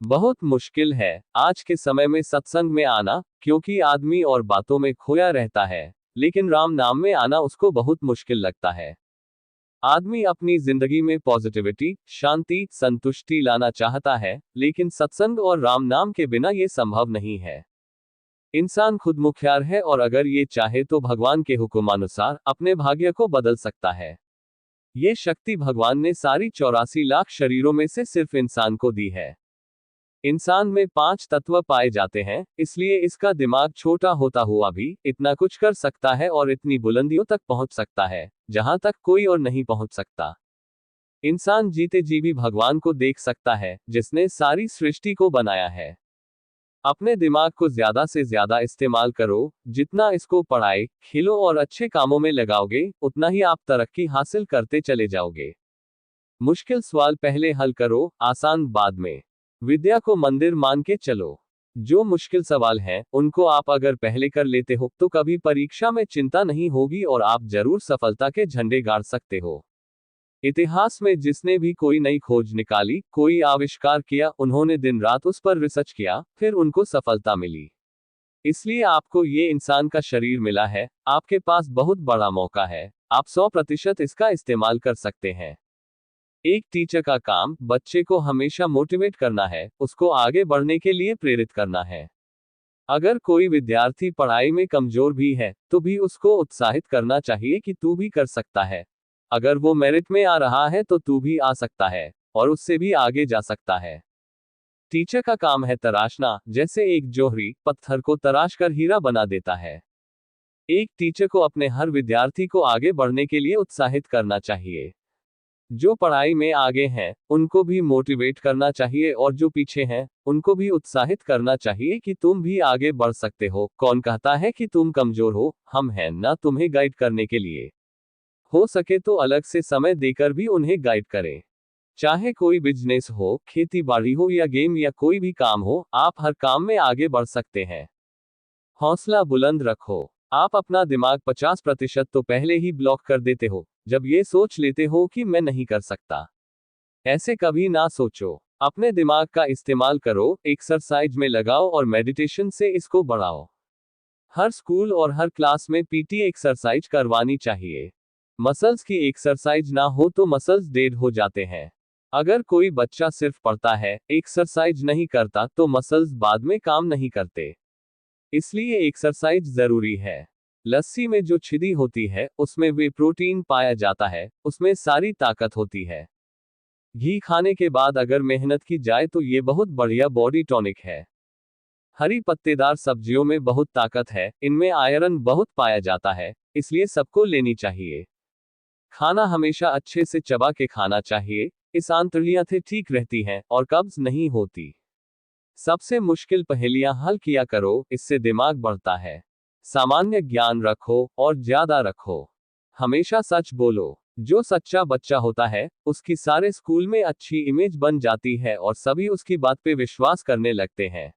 बहुत मुश्किल है आज के समय में सत्संग में आना, क्योंकि आदमी और बातों में खोया रहता है, लेकिन राम नाम में आना उसको बहुत मुश्किल लगता है। आदमी अपनी जिंदगी में पॉजिटिविटी, शांति, संतुष्टि लाना चाहता है, लेकिन सत्संग और राम नाम के बिना ये संभव नहीं है। इंसान खुद मुख्यार है और अगर ये चाहे तो भगवान के हुक्मानुसार अपने भाग्य को बदल सकता है। ये शक्ति भगवान ने सारी 84 लाख शरीरों में से सिर्फ इंसान को दी है। इंसान में 5 तत्व पाए जाते हैं, इसलिए इसका दिमाग छोटा होता हुआ भी इतना कुछ कर सकता है और इतनी बुलंदियों तक पहुंच सकता है जहां तक कोई और नहीं पहुंच सकता। इंसान जीते जी भी भगवान को देख सकता है जिसने सारी सृष्टि को बनाया है। अपने दिमाग को ज्यादा से ज्यादा इस्तेमाल करो, जितना इसको पढ़ाई, खेलो और अच्छे कामों में लगाओगे, उतना ही आप तरक्की हासिल करते चले जाओगे। मुश्किल सवाल पहले हल करो, आसान बाद में। विद्या को मंदिर मान के चलो। जो मुश्किल सवाल हैं, उनको आप अगर पहले कर लेते हो तो कभी परीक्षा में चिंता नहीं होगी और आप जरूर सफलता के झंडे गाड़ सकते हो। इतिहास में जिसने भी कोई नई खोज निकाली, कोई आविष्कार किया, उन्होंने दिन रात उस पर रिसर्च किया, फिर उनको सफलता मिली। इसलिए आपको ये इंसान का शरीर मिला है, आपके पास बहुत बड़ा मौका है, आप 100% इसका इस्तेमाल कर सकते हैं। एक टीचर का काम बच्चे को हमेशा मोटिवेट करना है, उसको आगे बढ़ने के लिए प्रेरित करना है। अगर कोई विद्यार्थी पढ़ाई में कमजोर भी है, तो भी उसको उत्साहित करना चाहिए कि तू भी कर सकता है। अगर वो मेरिट में आ रहा है तो तू भी आ सकता है, और उससे भी आगे जा सकता है। टीचर का काम है तराशना, जैसे एक जोहरी पत्थर को तराश कर हीरा बना देता है। एक टीचर को अपने हर विद्यार्थी को आगे बढ़ने के लिए उत्साहित करना चाहिए। जो पढ़ाई में आगे हैं, उनको भी मोटिवेट करना चाहिए और जो पीछे हैं, उनको भी उत्साहित करना चाहिए कि तुम भी आगे बढ़ सकते हो। कौन कहता है कि तुम कमजोर हो? हम हैं ना तुम्हें गाइड करने के लिए। हो सके तो अलग से समय देकर भी उन्हें गाइड करें। चाहे कोई बिजनेस हो, खेती बाड़ी हो या गेम या कोई भी काम हो, आप हर काम में आगे बढ़ सकते हैं। हौसला बुलंद रखो। आप अपना दिमाग 50% तो पहले ही ब्लॉक कर देते हो, जब ये सोच लेते हो कि मैं नहीं कर सकता। ऐसे कभी ना सोचो। अपने दिमाग का इस्तेमाल करो, एक्सरसाइज में लगाओ और मेडिटेशन से इसको बढ़ाओ। हर स्कूल और हर क्लास में पीटी एक्सरसाइज करवानी चाहिए। मसल्स की एक्सरसाइज ना हो तो मसल्स डेड हो जाते हैं। अगर कोई बच्चा सिर्फ पढ़ता है, एक्सरसाइज नहीं करता, तो मसल्स बाद में काम नहीं करते। इसलिए एक्सरसाइज जरूरी है। लस्सी में जो छिदी होती है, उसमें वे प्रोटीन पाया जाता है, उसमें सारी ताकत होती है। घी खाने के बाद अगर मेहनत की जाए तो ये बहुत बढ़िया बॉडी टॉनिक है। हरी पत्तेदार सब्जियों में बहुत ताकत है, इनमें आयरन बहुत पाया जाता है, इसलिए सबको लेनी चाहिए। खाना हमेशा अच्छे से चबा के खाना चाहिए, इस आंतड़ियां ठीक रहती हैं और कब्ज नहीं होती। सबसे मुश्किल पहेलियां हल किया करो, इससे दिमाग बढ़ता है। सामान्य ज्ञान रखो और ज्यादा रखो। हमेशा सच बोलो। जो सच्चा बच्चा होता है, उसकी सारे स्कूल में अच्छी इमेज बन जाती है और सभी उसकी बात पे विश्वास करने लगते हैं।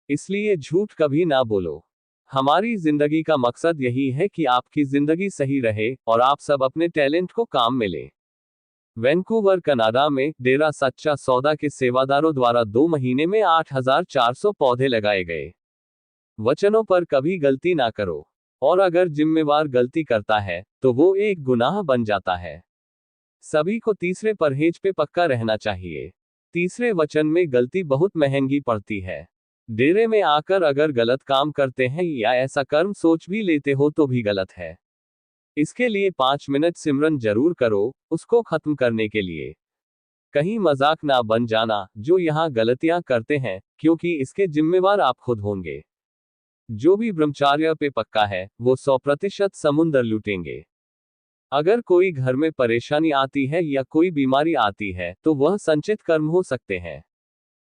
इसलिए झूठ कभी ना बोलो। हमारी जिंदगी का मकसद यही है कि आपकी जिंदगी सही रहे और आप सब अपने टैलेंट को काम में लें। वैंकूवर कनाडा में डेरा सच्चा सौदा के सेवादारों द्वारा 2 महीने में 8400 पौधे लगाए गए। वचनों पर कभी गलती ना करो, और अगर जिम्मेवार गलती करता है तो वो एक गुनाह बन जाता है। सभी को तीसरे परहेज पे पक्का रहना चाहिए। तीसरे वचन में गलती बहुत महंगी पड़ती है। डेरे में आकर अगर गलत काम करते हैं या ऐसा कर्म सोच भी लेते हो तो भी गलत है। इसके लिए 5 मिनट सिमरन जरूर करो, उसको खत्म करने के लिए। कहीं मजाक ना बन जाना जो यहाँ गलतियां करते हैं, क्योंकि इसके जिम्मेवार आप खुद होंगे। जो भी ब्रह्मचार्य पे पक्का है, वो 100% समुंदर लूटेंगे। अगर कोई घर में परेशानी आती है या कोई बीमारी आती है, तो वह संचित कर्म हो सकते हैं।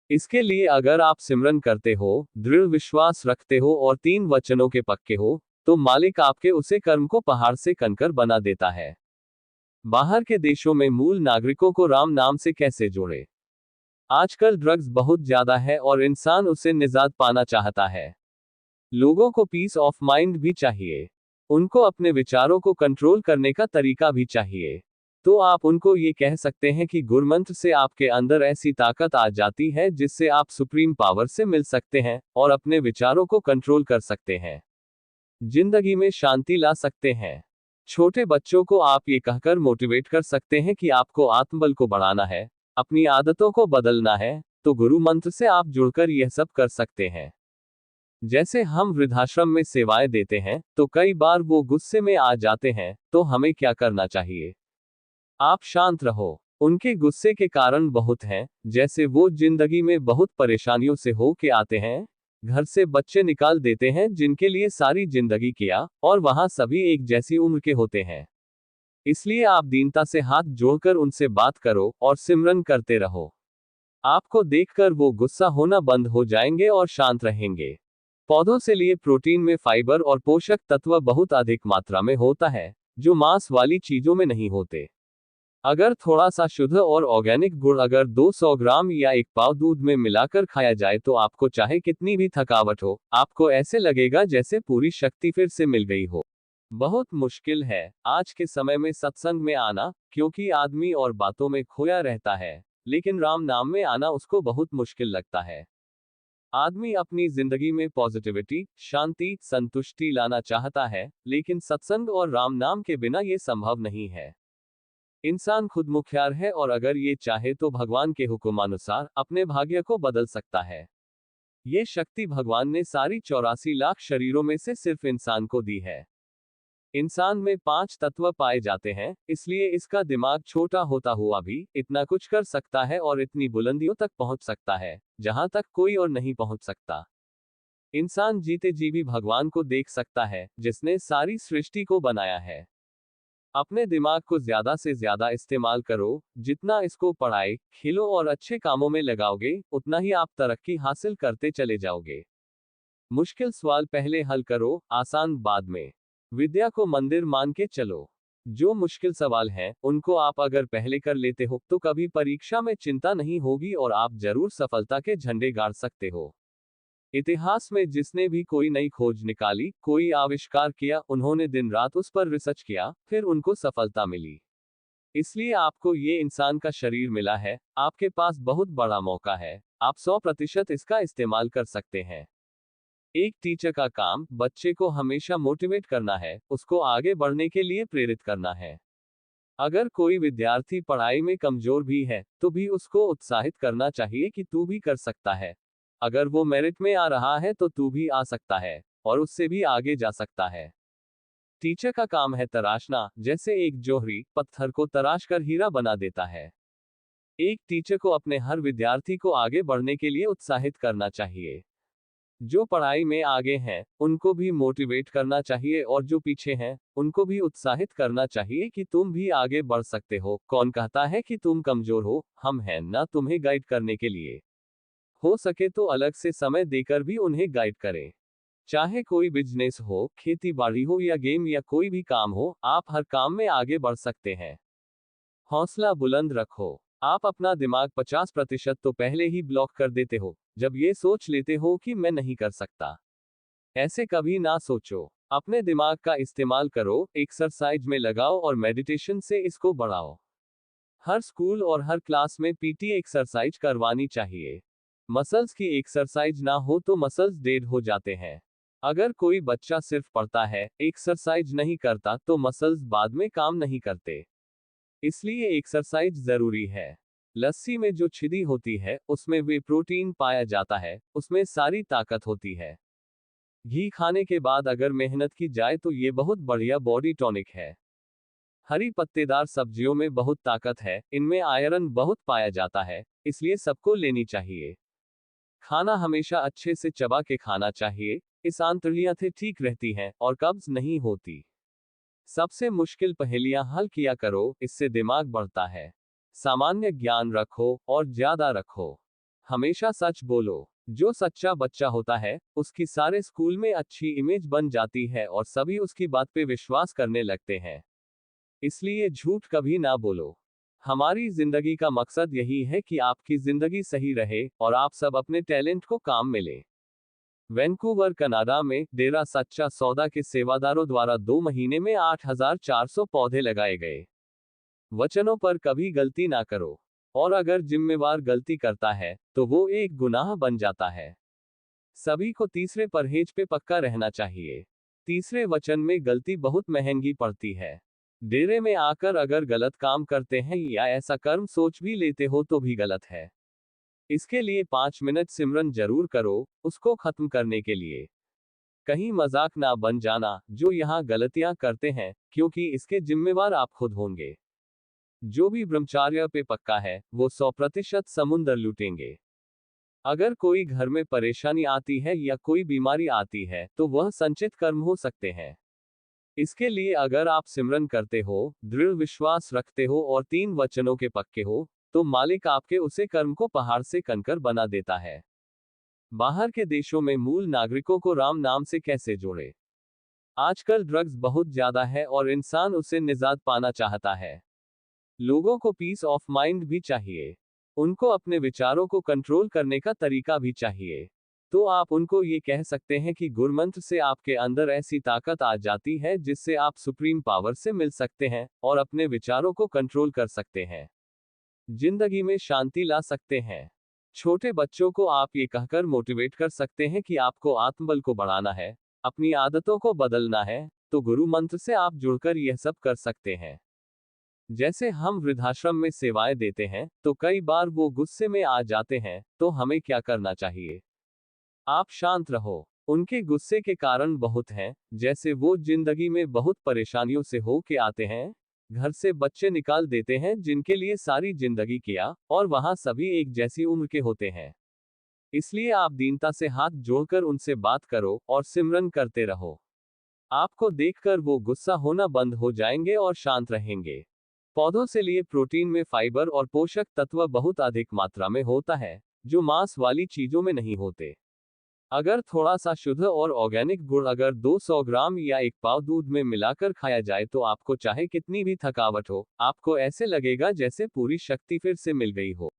इसके लिए अगर आप सिमरन करते हो, दृढ़ विश्वास रखते हो और 3 वचनों के पक्के हो, तो मालिक आपके उसे कर्म को पहाड़ से कंकर बना देता है। बाहर के देशों में मूल नागरिकों को राम नाम से कैसे जोड़े? आजकल ड्रग्स बहुत ज्यादा है और इंसान उससे निजात पाना चाहता है। लोगों को पीस ऑफ माइंड भी चाहिए। उनको अपने विचारों को कंट्रोल करने का तरीका भी चाहिए। तो आप उनको ये कह सकते हैं कि गुरमंत्र से आपके अंदर ऐसी ताकत आ जाती है जिससे आप सुप्रीम पावर से मिल सकते हैं और अपने विचारों को कंट्रोल कर सकते हैं, जिंदगी में शांति ला सकते हैं। छोटे बच्चों को आप ये कहकर मोटिवेट कर सकते हैं कि आपको आत्मबल को बढ़ाना है, अपनी आदतों को बदलना है, तो गुरु मंत्र से आप जुड़कर यह सब कर सकते हैं। जैसे हम वृद्धाश्रम में सेवाएं देते हैं तो कई बार वो गुस्से में आ जाते हैं, तो हमें क्या करना चाहिए? आप शांत रहो। उनके गुस्से के कारण बहुत हैं, जैसे वो जिंदगी में बहुत परेशानियों से हो के आते हैं, घर से बच्चे निकाल देते हैं जिनके लिए सारी जिंदगी किया, और वहां सभी एक जैसी उम्र के होते हैं। इसलिए आप दीनता से हाथ जोड़कर उनसे बात करो और सिमरन करते रहो। आपको देखकर वो गुस्सा होना बंद हो जाएंगे और शांत रहेंगे। पौधों से लिए प्रोटीन में फाइबर और पोषक तत्व बहुत अधिक मात्रा में होता है, जो मांस वाली चीजों में नहीं होते। अगर थोड़ा सा शुद्ध और ऑर्गेनिक गुड़ अगर 200 ग्राम या 1 पाव दूध में मिलाकर खाया जाए तो आपको चाहे कितनी भी थकावट हो, आपको ऐसे लगेगा जैसे पूरी शक्ति फिर से मिल गई हो। बहुत मुश्किल है आज के समय में सत्संग में आना, क्योंकि आदमी और बातों में खोया रहता है, लेकिन राम नाम में आना उसको बहुत मुश्किल लगता है। आदमी अपनी जिंदगी में पॉजिटिविटी, शांति, संतुष्टि लाना चाहता है, लेकिन सत्संग और राम नाम के बिना ये संभव नहीं है। इंसान खुद मुख्यार है और अगर ये चाहे तो भगवान के हुक्मानुसार अपने भाग्य को बदल सकता है। ये शक्ति भगवान ने सारी 84 लाख शरीरों में से सिर्फ इंसान को दी है। इंसान में 5 तत्व पाए जाते हैं, इसलिए इसका दिमाग छोटा होता हुआ भी इतना कुछ कर सकता है और इतनी बुलंदियों तक पहुंच सकता है जहां तक कोई और नहीं पहुंच सकता। इंसान जीते जी भी भगवान को देख सकता है जिसने सारी सृष्टि को बनाया है। अपने दिमाग को ज्यादा से ज्यादा इस्तेमाल करो, जितना इसको पढ़ाई, खेलो और अच्छे कामों में लगाओगे, उतना ही आप तरक्की हासिल करते चले जाओगे। मुश्किल सवाल पहले हल करो, आसान बाद में। विद्या को मंदिर मान के चलो। जो मुश्किल सवाल हैं, उनको आप अगर पहले कर लेते हो, तो कभी परीक्षा में चिंता नहीं होगी और आप जरूर सफलता के झंडे गाड़ सकते हो। इतिहास में जिसने भी कोई नई खोज निकाली, कोई आविष्कार किया, उन्होंने दिन रात उस पर रिसर्च किया, फिर उनको सफलता मिली। इसलिए आपको ये इंसान का शरीर मिला है, आपके पास बहुत बड़ा मौका है, आप 100% इसका इस्तेमाल कर सकते हैं। एक टीचर का काम बच्चे को हमेशा मोटिवेट करना है, उसको आगे बढ़ने के लिए प्रेरित करना है। अगर कोई विद्यार्थी पढ़ाई में कमजोर भी है, तो भी उसको उत्साहित करना चाहिए कि तू भी कर सकता है। अगर वो मेरिट में आ रहा है तो तू भी आ सकता है, और उससे भी आगे जा सकता है। टीचर का काम है तराशना, जैसे एक जोहरी पत्थर को तराश कर हीरा बना देता है। एक टीचर को अपने हर विद्यार्थी को आगे बढ़ने के लिए उत्साहित करना चाहिए। जो पढ़ाई में आगे हैं, उनको भी मोटिवेट करना चाहिए और जो पीछे हैं, उनको भी उत्साहित करना चाहिए कि तुम भी आगे बढ़ सकते हो। कौन कहता है कि तुम कमजोर हो? हम हैं ना तुम्हें गाइड करने के लिए। हो सके तो अलग से समय देकर भी उन्हें गाइड करें। चाहे कोई बिजनेस हो, खेती बाड़ी हो या गेम या कोई भी काम हो, आप हर काम में आगे बढ़ सकते हैं। हौसला बुलंद रखो। आप अपना दिमाग 50% तो पहले ही ब्लॉक कर देते हो, जब ये सोच लेते हो कि मैं नहीं कर सकता। ऐसे कभी ना सोचो। अपने दिमाग का इस्तेमाल करो, एक्सरसाइज में लगाओ और मेडिटेशन से इसको बढ़ाओ। हर स्कूल और हर क्लास में पीटी एक्सरसाइज करवानी चाहिए। मसल्स की एक्सरसाइज ना हो तो मसल्स डेड हो जाते हैं। अगर कोई बच्चा सिर्फ पढ़ता है, एक्सरसाइज नहीं करता, तो मसल्स बाद में काम नहीं करते। इसलिए एक्सरसाइज जरूरी है। लस्सी में जो छिदी होती है, उसमें वे प्रोटीन पाया जाता है, उसमें सारी ताकत होती है। घी खाने के बाद अगर मेहनत की जाए तो ये बहुत बढ़िया बॉडी टॉनिक है। हरी पत्तेदार सब्जियों में बहुत ताकत है, इनमें आयरन बहुत पाया जाता है, इसलिए सबको लेनी चाहिए। खाना हमेशा अच्छे से चबा के खाना चाहिए, इस आंतड़ियां ठीक रहती हैं और कब्ज नहीं होती। सबसे मुश्किल पहेलियां हल किया करो, इससे दिमाग बढ़ता है। सामान्य ज्ञान रखो और ज्यादा रखो। हमेशा सच बोलो। जो सच्चा बच्चा होता है, उसकी सारे स्कूल में अच्छी इमेज बन जाती है और सभी उसकी बात पे विश्वास करने लगते हैं। इसलिए झूठ कभी ना बोलो। हमारी जिंदगी का मकसद यही है कि आपकी जिंदगी सही रहे और आप सब अपने टैलेंट को काम में लें। वैंकूवर कनाडा में डेरा सच्चा सौदा के सेवादारों द्वारा 2 महीने में 8,400 पौधे लगाए गए। वचनों पर कभी गलती ना करो। और अगर जिम्मेवार गलती करता है तो वो एक गुनाह बन जाता है। सभी को तीसरे परहेज पे पक्का रहना चाहिए। तीसरे वचन में गलती बहुत महंगी पड़ती है। डेरे में आकर अगर गलत काम करते हैं या ऐसा कर्म सोच भी लेते हो तो भी गलत है। इसके लिए 5 मिनट सिमरन जरूर करो, उसको खत्म करने के लिए। कहीं मजाक ना बन जाना जो यहाँ गलतियां करते हैं, क्योंकि इसके जिम्मेवार आप खुद होंगे। जो भी ब्रह्मचार्य पे पक्का है वो 100% समुंदर लूटेंगे। अगर कोई घर में परेशानी आती है या कोई बीमारी आती है तो वह संचित कर्म हो सकते हैं। इसके लिए अगर आप सिमरन करते हो, दृढ़ विश्वास रखते हो और 3 वचनों के पक्के हो, तो मालिक आपके उसे कर्म को पहाड़ से कंकर बना देता है। बाहर के देशों में मूल नागरिकों को राम नाम से कैसे जोड़े? आजकल ड्रग्स बहुत ज्यादा है और इंसान उससे निजात पाना चाहता है। लोगों को पीस ऑफ माइंड भी चाहिए। उनको अपने विचारों को कंट्रोल करने का तरीका भी चाहिए। तो आप उनको ये कह सकते हैं कि गुरमंत्र से आपके अंदर ऐसी ताकत आ जाती है जिससे आप सुप्रीम पावर से मिल सकते हैं और अपने विचारों को कंट्रोल कर सकते हैं। जिंदगी में शांति ला सकते हैं। छोटे बच्चों को आप ये कहकर मोटिवेट कर सकते हैं कि आपको आत्मबल को बढ़ाना है, अपनी आदतों को बदलना है, तो गुरु मंत्र से आप जुड़कर यह सब कर सकते हैं। जैसे हम वृद्धाश्रम में सेवाएं देते हैं तो कई बार वो गुस्से में आ जाते हैं, तो हमें क्या करना चाहिए? आप शांत रहो। उनके गुस्से के कारण बहुत हैं, जैसे वो जिंदगी में बहुत परेशानियों से हो के आते हैं, घर से बच्चे निकाल देते हैं जिनके लिए सारी जिंदगी किया, और वहां सभी एक जैसी उम्र के होते हैं। इसलिए आप दीनता से हाथ जोड़कर उनसे बात करो और सिमरन करते रहो। आपको देखकर वो गुस्सा होना बंद हो जाएंगे और शांत रहेंगे। पौधों से लिए प्रोटीन में फाइबर और पोषक तत्व बहुत अधिक मात्रा में होता है, जो मांस वाली चीजों में नहीं होते। अगर थोड़ा सा शुद्ध और ऑर्गेनिक गुड़ अगर 200 ग्राम या 1 पाव दूध में मिलाकर खाया जाए तो आपको चाहे कितनी भी थकावट हो, आपको ऐसे लगेगा जैसे पूरी शक्ति फिर से मिल गई हो।